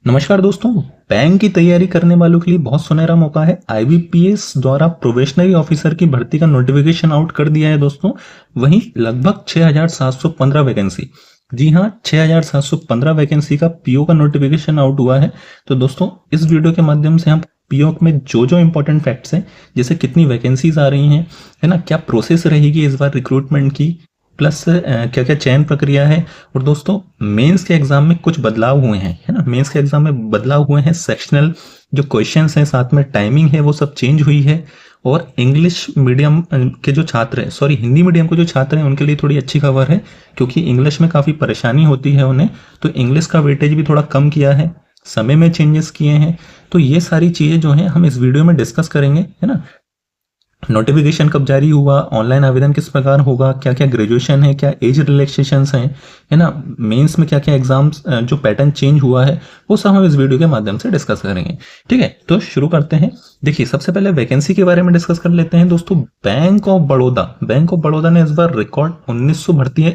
नमस्कार दोस्तों। बैंक की तैयारी करने वालों के लिए बहुत सुनहरा मौका है। आईबीपीएस द्वारा प्रोबेशनरी ऑफिसर की भर्ती का नोटिफिकेशन आउट कर दिया है दोस्तों। वहीं लगभग 6715 वैकेंसी, जी हाँ 6715 वैकेंसी का पीओ का नोटिफिकेशन आउट हुआ है। तो दोस्तों इस वीडियो के माध्यम से हम पीओ में जो जो इंपॉर्टेंट फैक्ट्स हैं, जैसे कितनी वैकेंसीज आ रही हैं, है ना, क्या प्रोसेस रहेगी इस बार रिक्रूटमेंट की, प्लस क्या क्या चयन प्रक्रिया है। और दोस्तों मेंस के एग्जाम में कुछ बदलाव हुए हैं, है ना, मेंस के एग्जाम में बदलाव हुए हैं। सेक्शनल जो क्वेश्चंस हैं, साथ में टाइमिंग है, वो सब चेंज हुई है। और इंग्लिश मीडियम के जो छात्र हैं, सॉरी हिंदी मीडियम के जो छात्र हैं, उनके लिए थोड़ी अच्छी खबर है, क्योंकि इंग्लिश में काफ़ी परेशानी होती है उन्हें, तो इंग्लिश का वेटेज भी थोड़ा कम किया है, समय में चेंजेस किए हैं। तो ये सारी चीज़ें जो हैं हम इस वीडियो में डिस्कस करेंगे, है ना। नोटिफिकेशन कब जारी हुआ, ऑनलाइन आवेदन किस प्रकार होगा, क्या क्या ग्रेजुएशन है, क्या एज रिलैक्सेशंस हैं, है ना, मेंस में क्या क्या एग्जाम्स जो पैटर्न चेंज हुआ है, वो सब हम इस वीडियो के माध्यम से डिस्कस करेंगे। ठीक है, तो शुरू करते हैं। देखिए सबसे पहले वैकेंसी के बारे में डिस्कस कर लेते हैं दोस्तों। बैंक ऑफ बड़ौदा ने इस बार रिकॉर्ड 1900 भर्ती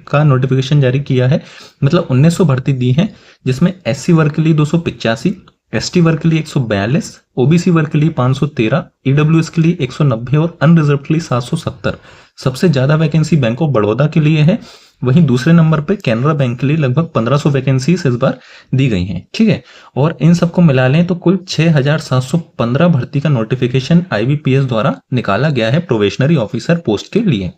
का नोटिफिकेशन जारी किया है। मतलब 1900 भर्ती दी है, जिसमें एससी वर्ग के लिए 285, एसटी वर्ग के लिए 142, ओबीसी वर्ग के लिए 513, ईडब्ल्यूएस के लिए 190 और अनरिजर्व के लिए 770। सबसे ज्यादा वैकेंसी बैंक ऑफ बड़ौदा के लिए है। वहीं दूसरे नंबर पे कैनरा बैंक के लिए लगभग 1500 वैकेंसी इस बार दी गई हैं। ठीक है, और इन सबको मिला लें तो कुल 6715 भर्ती का नोटिफिकेशन आईबीपीएस द्वारा निकाला गया है प्रोबेशनरी ऑफिसर पोस्ट के लिए।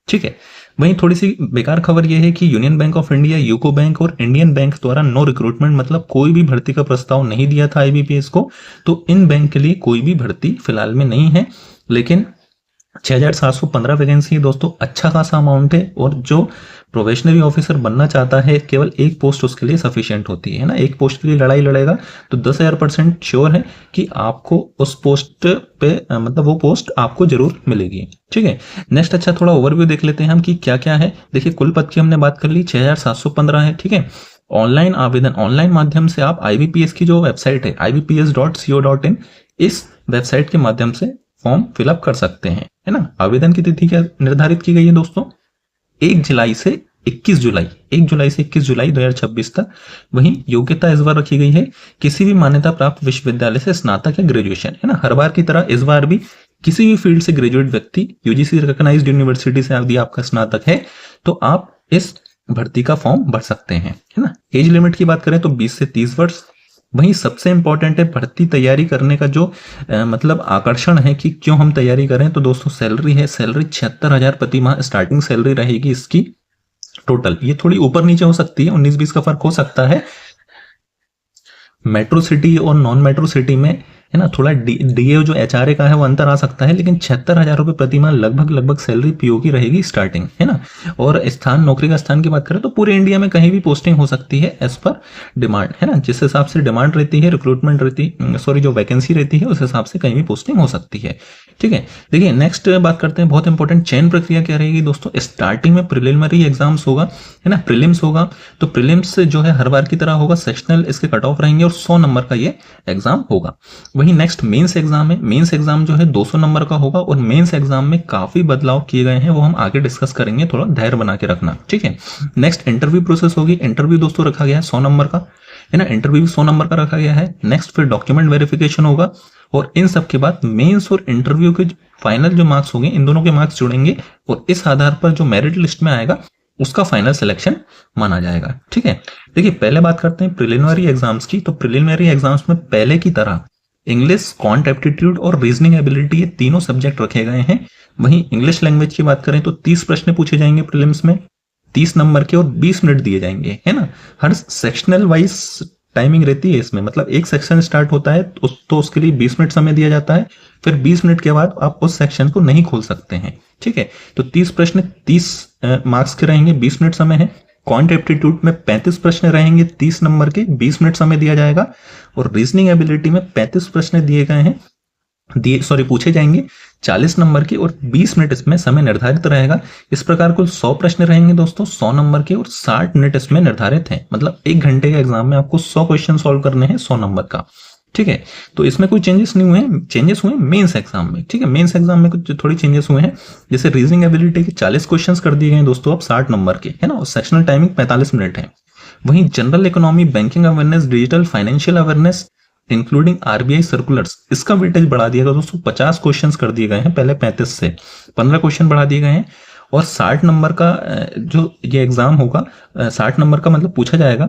ठीक है, वहीं थोड़ी सी बेकार खबर यह है कि union bank of India, UCO bank और इंडियन बैंक द्वारा नो रिक्रूटमेंट, मतलब कोई भी भर्ती का प्रस्ताव नहीं दिया था आईबीपीएस को। तो इन बैंक के लिए कोई भी भर्ती फिलहाल में नहीं है। लेकिन 6715 वैकेंसी है दोस्तों, अच्छा खासा अमाउंट है। और जो प्रोबेशनरी ऑफिसर बनना चाहता है, केवल एक पोस्ट उसके लिए सफिशिएंट होती है ना। एक पोस्ट के लिए लड़ाई लड़ेगा तो 10,000% श्योर है कि आपको उस पोस्ट पे मतलब वो पोस्ट आपको जरूर मिलेगी। ठीक है, नेक्स्ट अच्छा थोड़ा ओवरव्यू देख लेते हैं हम कि क्या क्या है। देखिए कुल पद की हमने बात कर ली, 6715 है। ठीक है, ऑनलाइन आवेदन, ऑनलाइन माध्यम से आप आईबीपीएस की जो वेबसाइट है ibps.co.in, इस वेबसाइट के माध्यम से फॉर्म फिलअप कर सकते हैं, है ना। आवेदन की तिथि क्या निर्धारित की गई है दोस्तों, 1 जुलाई से 21 जुलाई, 1 जुलाई से 21 जुलाई 2026 तक। वहीं योग्यता इस बार रखी गई है किसी भी मान्यता प्राप्त विश्वविद्यालय से स्नातक या ग्रेजुएशन, है ना। हर बार की तरह इस बार भी किसी भी फील्ड से ग्रेजुएट व्यक्ति, यूजीसी रिकॉग्नाइज्ड यूनिवर्सिटी से यदि आपका स्नातक है तो आप इस भर्ती का फॉर्म भर सकते हैं, है ना। एज लिमिट की बात करें तो 20 से 30 वर्ष। वहीं सबसे इंपॉर्टेंट है भर्ती तैयारी करने का जो मतलब आकर्षण है कि क्यों हम तैयारी करें, तो दोस्तों सैलरी है। सैलरी 76,000 प्रति माह स्टार्टिंग सैलरी रहेगी इसकी टोटल। ये थोड़ी ऊपर नीचे हो सकती है, 19-20 का फर्क हो सकता है मेट्रो सिटी और नॉन मेट्रो सिटी में, है ना। थोड़ा डीए जो एचआरए का है वो अंतर आ सकता है, लेकिन 76,000 रुपए प्रति माह लगभग सैलरी पीओ की रहेगी स्टार्टिंग, है ना। और स्थान, नौकरी का स्थान की बात करें तो पूरे इंडिया में कहीं भी पोस्टिंग हो सकती है एज पर डिमांड, है ना। जिस हिसाब से डिमांड रहती है, रिक्रूटमेंट रहती, सॉरी जो वैकेंसी रहती है, उस हिसाब से कहीं भी पोस्टिंग हो सकती है। ठीक है, देखिए नेक्स्ट बात करते हैं, बहुत इंपॉर्टेंट चयन प्रक्रिया क्या रहेगी दोस्तों। स्टार्टिंग में प्रिलिमिनरी एग्जाम्स होगा, है ना, प्रीलिम्स होगा। तो प्रीलिम्स जो है हर बार की तरह होगा, सेक्शनल इसके कट ऑफ रहेंगे और 100 नंबर का ये एग्जाम होगा। वहीं नेक्स्ट मेंस एग्जाम है। मेंस एग्जाम जो है 200 नंबर का होगा और मेंस एग्जाम में काफी बदलाव किए गए हैं, वो हम आगे डिस्कस करेंगे, थोड़ा धैर्य बना के रखना। ठीक है, नेक्स्ट इंटरव्यू प्रोसेस होगी। इंटरव्यू दोस्तों रखा गया है 100 नंबर का, है ना, इंटरव्यू 100 नंबर का रखा गया है। नेक्स्ट फिर डॉक्यूमेंट वेरिफिकेशन होगा और इन सब के बाद मेंस और इंटरव्यू के फाइनल जो मार्क्स होंगे, इन दोनों के मार्क्स जुड़ेंगे और इस आधार पर जो मेरिट लिस्ट में आएगा उसका फाइनल सिलेक्शन माना जाएगा। ठीक है, देखिए पहले बात करते हैं प्रिलिमिनरी एग्जाम्स की। तो प्रिलिमिनरी एग्जाम्स में पहले की तरह इंग्लिश, क्वांट एप्टीट्यूड और रीजनिंग एबिलिटी, ये तीनों सब्जेक्ट रखे गए हैं। वहीं इंग्लिश लैंग्वेज की बात करें तो 30 प्रश्न पूछे जाएंगे प्रीलिम्स में, 30 नंबर के, और 20 मिनट दिए जाएंगे, है ना। हर सेक्शनल वाइज टाइमिंग रहती है इसमें, मतलब एक सेक्शन स्टार्ट होता है तो उसके लिए 20 मिनट समय दिया जाता है, फिर 20 मिनट के बाद आप उस सेक्शन को नहीं खोल सकते हैं। ठीक है, तो 30 प्रश्न 30 मार्क्स के रहेंगे, 20 मिनट समय है। क्वांट एप्टीट्यूड में 35 प्रश्न रहेंगे, 30 नंबर के, 20 मिनट समय दिया जाएगा। और रीजनिंग एबिलिटी में 35 प्रश्न दिए गए हैं, पूछे जाएंगे, 40 नंबर के, और 20 मिनट इसमें समय निर्धारित रहेगा। इस प्रकार कुल 100 प्रश्न रहेंगे दोस्तों, 100 नंबर के, और 60 मिनट इसमें निर्धारित हैं। मतलब 1 घंटे के एग्जाम में आपको 100 क्वेश्चन सॉल्व करने हैं 100 नंबर का। ठीक है, तो इसमें कोई चेंजेस नहीं हुए, चेंजेस हुए मेंस एग्जाम में। ठीक है, मेंस एग्जाम में कुछ थोड़ी चेंजेस हुए हैं, जैसे रीजनिंग एबिलिटी के 40 क्वेश्चंस कर दिए गए दोस्तों अब 60 नंबर के, है ना, और सेक्शनल टाइमिंग 45 मिनट है। वहीं general economy, banking awareness, digital financial awareness including RBI circulars, इसका वेटेज बढ़ा दिया गया दोस्तों। 50 क्वेश्चंस कर दिए गए हैं, पहले 35 से 15 क्वेश्चन बढ़ा दिए गए हैं। और 60 नंबर का जो ये एग्जाम होगा, 60 नंबर का मतलब पूछा जाएगा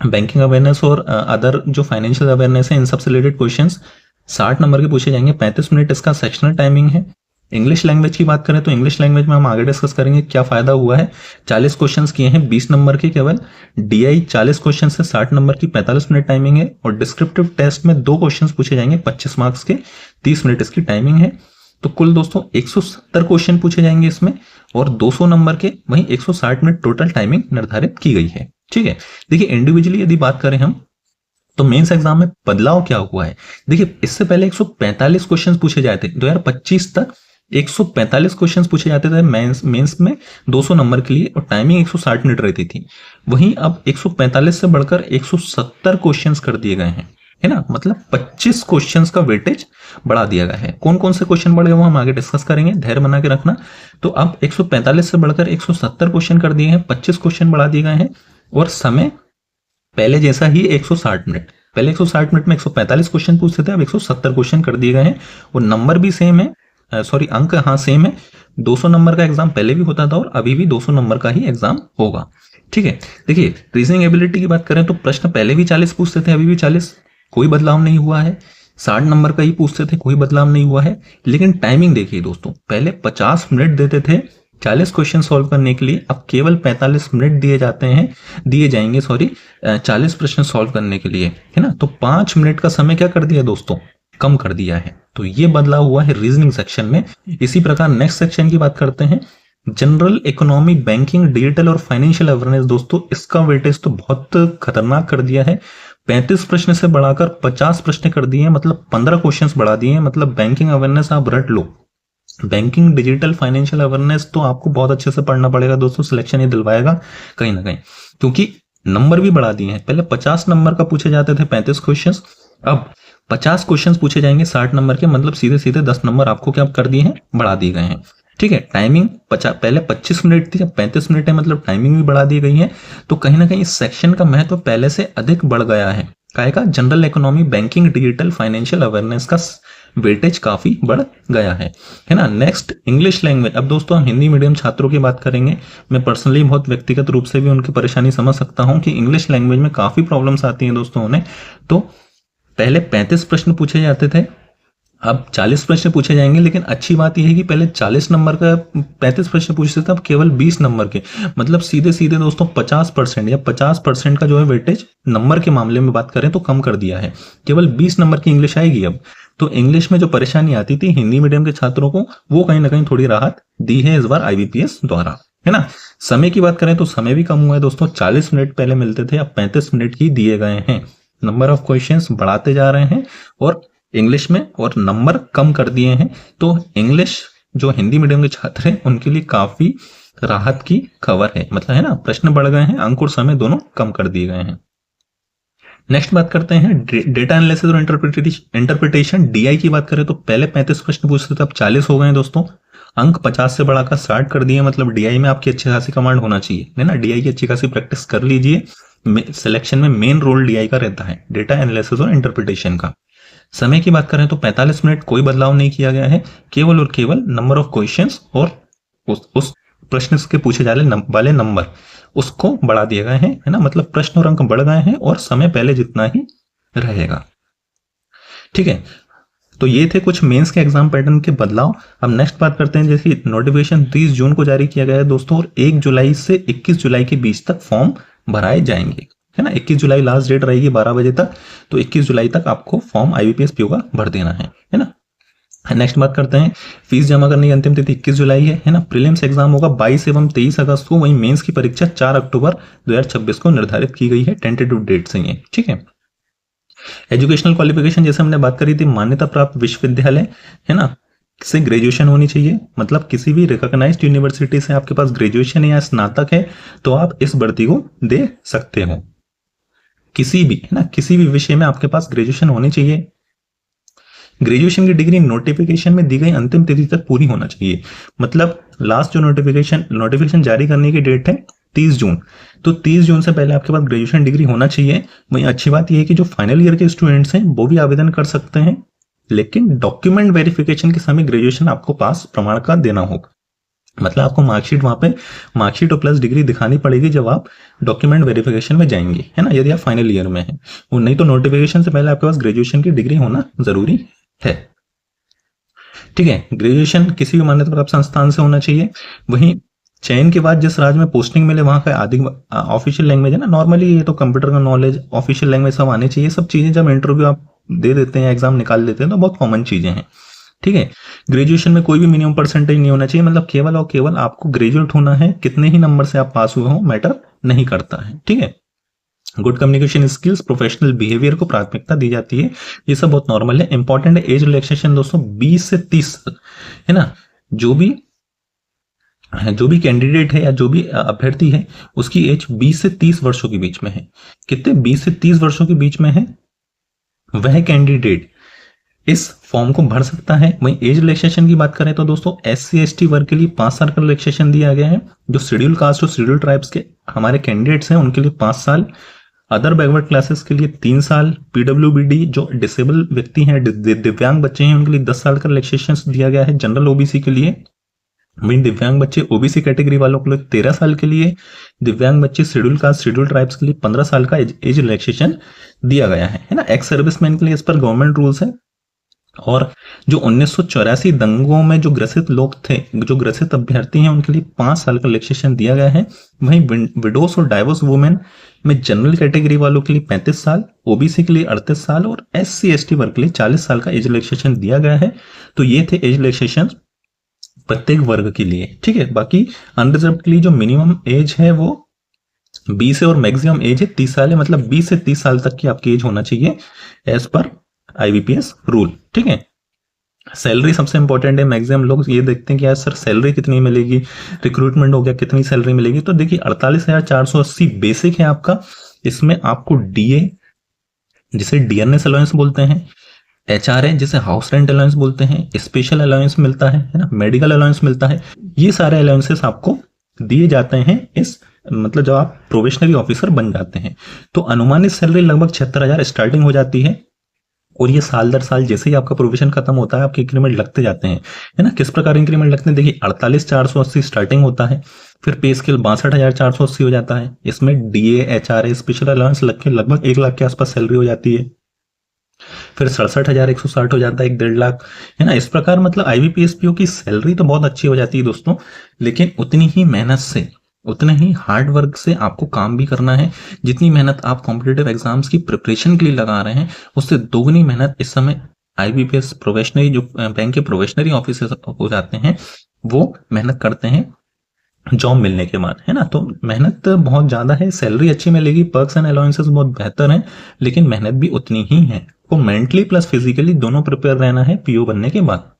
बैंकिंग अवेयरनेस और अदर जो फाइनेंशियल अवेयरनेस है इन सबसे रिलेटेड क्वेश्चंस 60 नंबर के पूछे जाएंगे। 35 मिनट इसका सेक्शनल टाइमिंग है। इंग्लिश लैंग्वेज की बात करें तो इंग्लिश लैंग्वेज में हम आगे डिस्कस करेंगे क्या फायदा हुआ है। 40 क्वेश्चंस किए हैं 20 नंबर के केवल। डीआई 40 क्वेश्चन से 60 नंबर की 45 मिनट टाइमिंग है। और डिस्क्रिप्टिव टेस्ट में 2 क्वेश्चंस पूछे जाएंगे 25 मार्क्स के, 30 मिनट इसकी टाइमिंग है। तो कुल दोस्तों 170 क्वेश्चन पूछे जाएंगे इसमें और 200 नंबर के, वहीं 160 मिनट टोटल टाइमिंग निर्धारित की गई है। ठीक है, देखिए इंडिविजुअली यदि बात करें हम तो मेंस एग्जाम में बदलाव क्या हुआ है। देखिए इससे पहले 145 क्वेश्चंस पूछे जाते थे 2025 तक, 145 क्वेश्चंस पूछे जाते थे मेंस में 200 नंबर के लिए और टाइमिंग 160 मिनट रहती थी। वहीं अब 145 से बढ़कर 170 क्वेश्चंस कर दिए गए हैं, है ना, मतलब 25 क्वेश्चंस का वेटेज बढ़ा दिया गया है। कौन कौन से क्वेश्चन बढ़ गए वो हम आगे डिस्कस करेंगे, धैर्य बना के रखना। तो अब 145 से बढ़कर 170 क्वेश्चन कर दिए हैं, 25 क्वेश्चन बढ़ा दिए गए हैं और समय पहले जैसा ही 160 मिनट। पहले 160 मिनट में 145 क्वेश्चन पूछते थे, अब 170 क्वेश्चन कर दिए गए हैं और नंबर भी सेम है, सॉरी अंक हाँ सेम है। 200 नंबर का एग्जाम पहले भी होता था और अभी भी 200 नंबर का ही एग्जाम होगा। ठीक है, देखिए रीजनिंग एबिलिटी की बात करें तो प्रश्न पहले भी 40 पूछते थे, अभी भी 40, कोई बदलाव नहीं हुआ है। 60 नंबर का ही पूछते थे, कोई बदलाव नहीं हुआ है। लेकिन टाइमिंग देखिए दोस्तों, पहले 50 मिनट देते थे 40 क्वेश्चन सॉल्व करने के लिए, अब केवल 45 मिनट दिए जाएंगे 40 प्रश्न सॉल्व करने के लिए, है ना। तो 5 मिनट का समय क्या कर दिया दोस्तों, कम कर दिया है। तो ये बदलाव हुआ है रीजनिंग सेक्शन में। इसी प्रकार नेक्स्ट सेक्शन की बात करते हैं, जनरल इकोनॉमी, बैंकिंग, डिजिटल और फाइनेंशियल अवेयरनेस। दोस्तों इसका वेटेज तो बहुत खतरनाक कर दिया है। 35 प्रश्न से बढ़ाकर 50 प्रश्न कर दिए हैं, मतलब 15 क्वेश्चंस बढ़ा दिए हैं। मतलब बैंकिंग अवेयरनेस आप रट लो, बैंकिंग, डिजिटल, फाइनेंशियल अवेयरनेस तो आपको बहुत अच्छे से पढ़ना पड़ेगा दोस्तों, सिलेक्शन ये दिलवाएगा कहीं ना कहीं, क्योंकि नंबर भी बढ़ा दिए हैं। पहले 50 नंबर का पूछे जाते थे 35 क्वेश्चंस, अब 50 क्वेश्चंस पूछे जाएंगे 60 नंबर के, मतलब सीधे सीधे 10 नंबर आपको क्या कर दिए हैं, बढ़ा दिए गए हैं। ठीक है, टाइमिंग पहले 25 मिनट थी, अब 35 मिनट है, मतलब टाइमिंग भी बढ़ा दी गई है। तो कहीं ना कहीं इस सेक्शन का महत्व पहले से अधिक बढ़ गया है। का general economy, banking, digital, financial awareness का वेटेज काफी बढ़ गया है ना। Next English language. अब दोस्तों हम हिंदी मीडियम छात्रों की बात करेंगे। मैं पर्सनली बहुत व्यक्तिगत रूप से भी उनकी परेशानी समझ सकता हूं कि इंग्लिश लैंग्वेज में काफी प्रॉब्लम्स आती हैं दोस्तों उन्हें। तो पहले 35 प्रश्न पूछे जाते थे, अब 40 प्रश्न पूछे जाएंगे। लेकिन अच्छी बात यह है कि पहले 40 नंबर का 35 प्रश्न पूछते थे, अब केवल 20 नंबर के, मतलब सीधे सीधे दोस्तों 50% या 50% का जो है वेटेज नंबर के मामले में बात करें तो कम कर दिया है। केवल 20 नंबर की इंग्लिश आएगी अब। तो इंग्लिश में जो परेशानी आती थी हिंदी मीडियम के छात्रों को, वो कहीं ना कहीं थोड़ी राहत दी है इस बार आईबीपीएस द्वारा, है ना। समय की बात करें तो समय भी कम हुआ है दोस्तों, 40 मिनट पहले मिलते थे, अब 35 मिनट ही दिए गए हैं। नंबर ऑफ क्वेश्चंस बढ़ाते जा रहे हैं और इंग्लिश में, और नंबर कम कर दिए हैं। तो इंग्लिश जो हिंदी मीडियम के छात्र हैं उनके लिए काफी राहत की खबर है, मतलब है ना, प्रश्न बढ़ गए हैं, अंक और समय दोनों कम कर दिए गए हैं। नेक्स्ट बात करते हैं डेटा एनालिसिस और इंटरप्रिटेशन। डीआई की बात करें तो पहले 35 प्रश्न पूछते थे, अब 40 हो गए हैं दोस्तों। अंक 50 से बढ़ाकर 60 कर दिए, मतलब डीआई में आपकी अच्छी खासी कमांड होना चाहिए, है ना। डीआई की अच्छी खासी प्रैक्टिस कर लीजिए। सिलेक्शन में मेन रोल डीआई का रहता है, डेटा एनालिसिस और इंटरप्रिटेशन का। समय की बात करें तो 45 मिनट, कोई बदलाव नहीं किया गया है। केवल और केवल नंबर ऑफ क्वेश्चंस और उस प्रश्न के पूछे जाने वाले नंबर उसको बढ़ा दिए गए हैं, है ना। मतलब प्रश्न और अंक बढ़ गए हैं और समय पहले जितना ही रहेगा। ठीक है, तो ये थे कुछ मेंस के एग्जाम पैटर्न के बदलाव। अब नेक्स्ट बात करते हैं, जैसे नोटिफिकेशन 30 जून को जारी किया गया है दोस्तों, और 1 जुलाई से 21 जुलाई के बीच तक फॉर्म भराए जाएंगे, है ना। 21 जुलाई लास्ट डेट रहेगी 12 बजे तक, तो 21 जुलाई तक आपको फॉर्म आईबीपीएस पीओ का भर देना है ना। नेक्स्ट बात करते हैं, फीस जमा करने की अंतिम तिथि 21 जुलाई है ना। प्रीलिम्स एग्जाम होगा 22 एवं 23 अगस्त को, वहीं मेंस की परीक्षा 4 अक्टूबर 2026 को निर्धारित की गई है, टेंटेटिव डेट से ये, ठीक है। एजुकेशनल क्वालिफिकेशन जैसे हमने बात करी थी, मान्यता प्राप्त विश्वविद्यालय, है ना, से ग्रेजुएशन होनी चाहिए। मतलब किसी भी रिकॉग्नाइज्ड यूनिवर्सिटी से आपके पास ग्रेजुएशन या स्नातक है तो आप इस भर्ती को दे सकते हो। किसी भी, है ना, किसी भी विषय में आपके पास ग्रेजुएशन होनी चाहिए। ग्रेजुएशन की डिग्री नोटिफिकेशन में दी गई अंतिम तिथि तक पूरी होना चाहिए। मतलब लास्ट जो नोटिफिकेशन जारी करने की डेट है 30 जून। तो 30 जून से पहले आपके पास ग्रेजुएशन डिग्री होना चाहिए। वहीं अच्छी बात यह है कि जो फाइनल ईयर के स्टूडेंट्स हैं वो भी आवेदन कर सकते हैं, लेकिन डॉक्यूमेंट वेरिफिकेशन के समय ग्रेजुएशन आपको पास प्रमाण का देना होगा। मतलब आपको मार्कशीट वहां पे मार्कशीट और प्लस डिग्री दिखानी पड़ेगी जब आप डॉक्यूमेंट वेरिफिकेशन में जाएंगे, है ना, यदि आप फाइनल ईयर में हैं। वो नहीं तो नोटिफिकेशन से पहले आपके पास ग्रेजुएशन की डिग्री होना जरूरी है। ठीक है, ग्रेजुएशन किसी भी मान्यता प्राप्त संस्थान से होना चाहिए। वहीं चयन के बाद जिस राज्य में पोस्टिंग मिले वहां का आदि ऑफिशियल लैंग्वेज है ना, नॉर्मली ये तो कंप्यूटर का नॉलेज, ऑफिशियल लैंग्वेज सब आने चाहिए। सब चीजें जब इंटरव्यू आप दे देते हैं, एग्जाम निकाल देते हैं, तो बहुत कॉमन चीजें हैं। ठीक है, ग्रेजुएशन में कोई भी मिनिमम परसेंटेज नहीं होना चाहिए, मतलब केवल और केवल आपको ग्रेजुएट होना है, कितने ही नंबर से आप पास हुए हो मैटर नहीं करता है। ठीक है, good communication skills, professional behaviour को प्राथमिकता दी जाती है, ये सब बहुत नॉर्मल है। इंपॉर्टेंट है एज रिलैक्सेशन दोस्तों 20 से 30 है ना। जो भी कैंडिडेट है या जो भी अभ्यर्थी है उसकी एज 20 से 30 वर्षों के बीच में है। कितने? 20 से 30 वर्षों के बीच में है वह कैंडिडेट इस फॉर्म को भर सकता है। वहीं एज रिलैक्सेशन की बात करें तो दोस्तों SC/ST वर्ग के लिए 5 साल का रिलैक्सेशन दिया गया है। जो शेड्यूल कास्ट और शेड्यूल ट्राइब्स के हमारे कैंडिडेट्स हैं उनके लिए 5 साल, अदर बैकवर्ड क्लासेस के लिए 3 साल, PWBD जो डिसेबल व्यक्ति हैं, दिव्यांग बच्चे हैं, उनके लिए 10 साल का रिलैक्सेशन दिया गया है। जनरल OBC के लिए, वहीं दिव्यांग बच्चे OBC कैटेगरी वालों के लिए 13 साल के लिए, दिव्यांग बच्चे शेड्यूल कास्ट शेड्यूल ट्राइब्स के लिए 15 साल का एज रिलैक्सेशन दिया गया है ना। एक्स सर्विसमैन के लिए इस पर गवर्नमेंट रूल्स है। और जो 1984 दंगों में जो ग्रसित लोग थे, जो ग्रसित अभ्यर्थी हैं, उनके लिए 5 साल का रिलैक्सेशन दिया गया है। वहीं विडोस और डाइवोर्स वुमेन में जनरल कैटेगरी वालों के लिए 35 साल, OBC के लिए 38 साल और SC/ST वर्ग के लिए 40 साल का एज रिलैक्सेशन दिया गया है। तो ये थे एज रिलैक्सेशन प्रत्येक वर्ग के लिए। ठीक है, बाकी अनरिजर्व के लिए जो मिनिमम एज है वो 20 है और मैक्सिमम एज है 30 साल है। मतलब 20 से 30 साल तक की आपकी एज होना चाहिए एज पर IBPS रूल। ठीक है, सैलरी सबसे इंपॉर्टेंट है। मैक्सिमम लोग ये देखते हैं कि यार सर सैलरी कितनी मिलेगी, रिक्रूटमेंट हो गया कितनी सैलरी मिलेगी। तो देखिए 48,480 बेसिक है आपका। इसमें आपको DA जिसे डियरनेस अलाउंस बोलते हैं, HRA जिसे हाउस रेंट अलाउंस बोलते हैं, स्पेशल अलाउंस मिलता है ना, मेडिकल अलाउंस मिलता है। ये सारे अलाउंसेस आपको दिए जाते हैं इस मतलब जब आप प्रोबेशनरी ऑफिसर बन जाते हैं। तो अनुमानित सैलरी लगभग 76,000 स्टार्टिंग हो जाती है और ये साल दर साल जैसे ही आपका प्रोविजन खत्म होता है आपके इंक्रीमेंट लगते जाते हैं, है ना। किस प्रकार इंक्रीमेंट लगते हैं? देखिए 48,480 स्टार्टिंग होता है, फिर पे स्केल 62,480 हो जाता है। इसमें DA HRA स्पेशल अलाउंस लग के लगभग 1 लाख के आसपास सैलरी हो जाती है। फिर 67,160 हो जाता है, 1.5 लाख, है ना। इस प्रकार मतलब IBPS PO की सैलरी तो बहुत अच्छी हो जाती है दोस्तों, लेकिन उतनी ही मेहनत से, उतने ही हार्ड वर्क से आपको काम भी करना है। जितनी मेहनत आप कॉम्पिटिटिव एग्जाम्स की प्रिपरेशन के लिए लगा रहे हैं उससे दोगुनी मेहनत इस समय IBPS प्रोफेशनरी जो बैंक के प्रोफेशनरी ऑफिसर हो जाते हैं वो मेहनत करते हैं जॉब मिलने के बाद, है ना। तो मेहनत बहुत ज्यादा है, सैलरी अच्छी मिलेगी, पर्क्स एंड अलाउंसेस बहुत बेहतर हैं, लेकिन मेहनत भी उतनी ही है। को मेंटली प्लस फिजिकली दोनों प्रिपेयर रहना है PO बनने के बाद।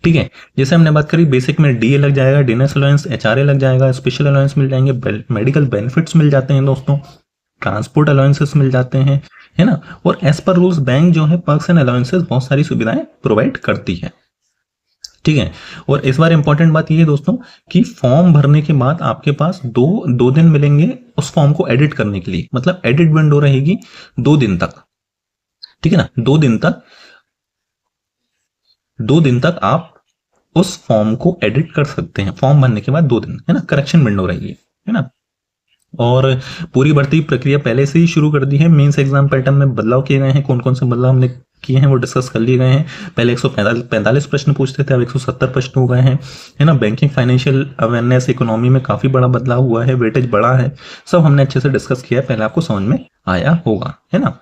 ठीक है, जैसे हमने बात करी बेसिक में DA लग जाएगा, डियरनेस अलाउंस, HRA लग जाएगा, स्पेशल अलाउंस मिल जाएंगे, मेडिकल बेनिफिट्स मिल जाते हैं दोस्तों, ट्रांसपोर्ट अलाउंसेस मिल जाते हैं, है ना। और एज पर रूल्स बैंक जो है पर्क्स एंड अलाउंसेस बहुत सारी सुविधाएं प्रोवाइड करती है। ठीक है, और इस बार इंपॉर्टेंट बात यह है दोस्तों कि फॉर्म भरने के बाद आपके पास दो दिन मिलेंगे उस फॉर्म को एडिट करने के लिए। मतलब एडिट विंडो रहेगी 2 दिन तक, ठीक है ना। 2 दिन तक आप उस फॉर्म को एडिट कर सकते हैं। फॉर्म भरने के बाद 2 दिन, है ना, करेक्शन विंडो रहेगी, है ना। और पूरी भर्ती प्रक्रिया पहले से ही शुरू कर दी है। मेंस एग्जाम पैटर्न में बदलाव किए गए हैं। कौन कौन से बदलाव हमने किए हैं वो डिस्कस कर लिए गए हैं। पहले 145 प्रश्न पूछते थे, अब 170 प्रश्न हो गए हैं, है ना। बैंकिंग फाइनेंशियल अवेयरनेस इकोनॉमी में काफी बड़ा बदलाव हुआ है, वेटेज बढ़ा है, सब हमने अच्छे से डिस्कस किया है, पहले आपको समझ में आया होगा, है ना।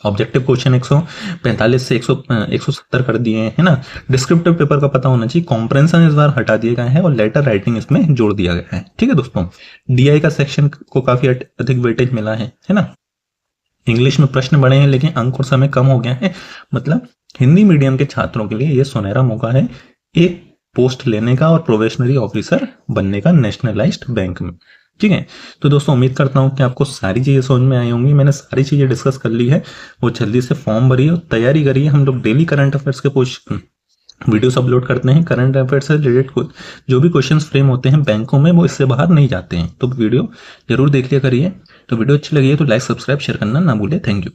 ऑब्जेक्टिव क्वेश्चन 145 से 170 कर दिए हैं, है ना। डिस्क्रिप्टिव पेपर का पता होना चाहिए। कॉम्प्रेंशन इस बार हटा दिए गए हैं और लेटर राइटिंग इसमें जोड़ दिया गया है। ठीक है दोस्तों, DI का सेक्शन को काफी अधिक वेटेज मिला है ना। इंग्लिश में प्रश्न बढ़े हैं लेकिन अंक और समय कम हो गया है। मतलब हिंदी मीडियम के छात्रों के लिए यह सुनहरा मौका है एक पोस्ट लेने का और प्रोबेशनरी ऑफिसर बनने का नेशनलाइज्ड बैंक में। ठीक है, तो दोस्तों उम्मीद करता हूं कि आपको सारी चीजें समझ में आई होंगी। मैंने सारी चीजें डिस्कस कर ली है, वो जल्दी से फॉर्म भरिए और तैयारी करिए। हम लोग डेली करंट अफेयर्स के वीडियोस अपलोड करते हैं करंट अफेयर से रिलेटेड। जो भी क्वेश्चंस फ्रेम होते हैं बैंकों में वो इससे बाहर नहीं जाते हैं, तो वीडियो जरूर देख लिया करिए। तो वीडियो अच्छी लगी है तो लाइक सब्सक्राइब शेयर करना ना भूले। Thank you.